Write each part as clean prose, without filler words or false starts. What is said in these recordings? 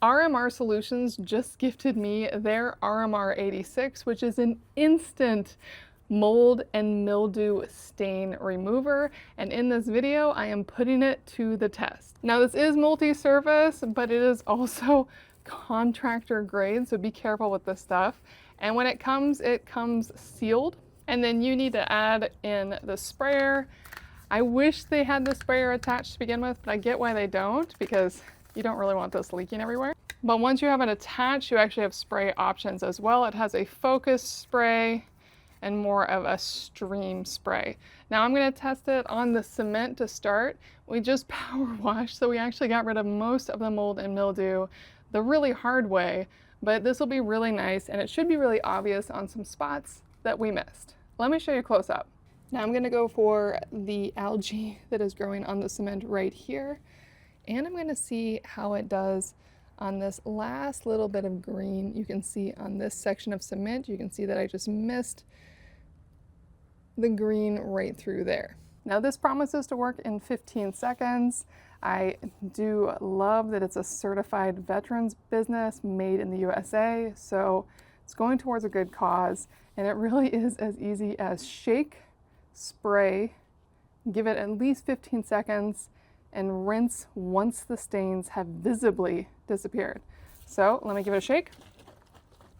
RMR Solutions just gifted me their RMR-86, which is an instant mold and mildew stain remover, and in this video I am putting it to the test. Now this is multi-surface, but it is also contractor grade, so be careful with this stuff. And when it comes sealed, and then you need to add in the sprayer. I wish they had the sprayer attached to begin with, but I get why they don't, because you don't really want this leaking everywhere. But once you have it attached, you actually have spray options as well. It has a focus spray and more of a stream spray. Now I'm going to test it on the cement to start. We just power washed, so we actually got rid of most of the mold and mildew the really hard way, but this will be really nice and it should be really obvious on some spots that we missed. Let me show you close up. Now I'm going to go for the algae that is growing on the cement right here, and I'm going to see how it does on this last little bit of green. You can see on this section of cement, you can see that I just missed the green right through there. Now this promises to work in 15 seconds. I do love that it's a certified veterans business made in the USA, so it's going towards a good cause, and it really is as easy as shake, spray, give it at least 15 seconds, and rinse once the stains have visibly disappeared. So let me give it a shake.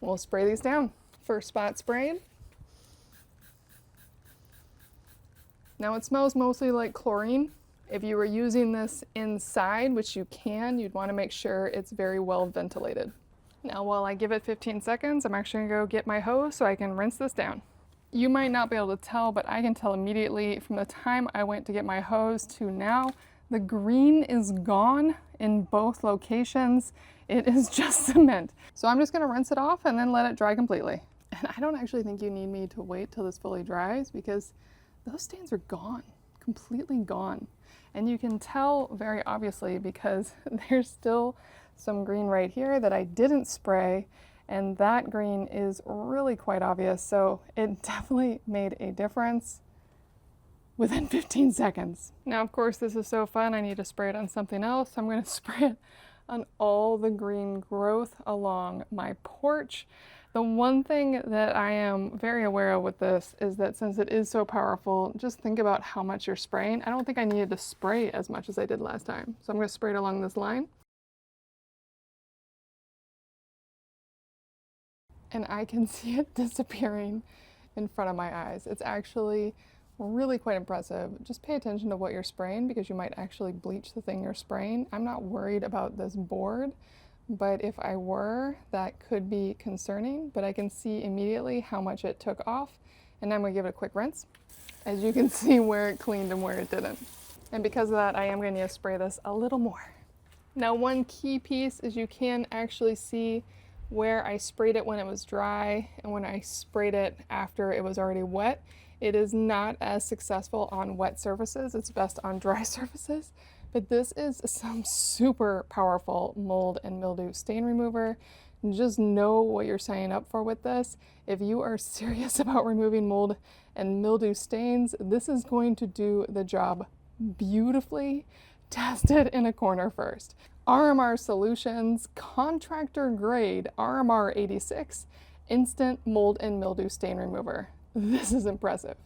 We'll spray these down. First spot sprayed. Now it smells mostly like chlorine. If you were using this inside, which you can, you'd want to make sure it's very well ventilated. Now while I give it 15 seconds, I'm actually going to go get my hose so I can rinse this down. You might not be able to tell, but I can tell immediately from the time I went to get my hose to now, the green is gone in both locations. It is just cement. So I'm just going to rinse it off and then let it dry completely. And I don't actually think you need me to wait till this fully dries, because those stains are gone, completely gone. And you can tell very obviously because there's still some green right here that I didn't spray, and that green is really quite obvious. So it definitely made a difference within 15 seconds. Now, of course, this is so fun. I need to spray it on something else. I'm going to spray it on all the green growth along my porch. The one thing that I am very aware of with this is that since it is so powerful, just think about how much you're spraying. I don't think I needed to spray as much as I did last time. So I'm going to spray it along this line. And I can see it disappearing in front of my eyes. It's actually really quite impressive. Just pay attention to what you're spraying, because you might actually bleach the thing you're spraying. I'm not worried about this board, but if I were, that could be concerning. But I can see immediately how much it took off, and I'm going to give it a quick rinse. As you can see where it cleaned and where it didn't. And because of that, I am going to spray this a little more. Now, one key piece is you can actually see where I sprayed it when it was dry and when I sprayed it after it was already wet. It is not as successful on wet surfaces. It's best on dry surfaces. But this is some super powerful mold and mildew stain remover. Just know what you're signing up for with this. If you are serious about removing mold and mildew stains, this is going to do the job beautifully. Test it in a corner first. RMR Solutions, contractor grade RMR-86 instant mold and mildew stain remover. This is impressive.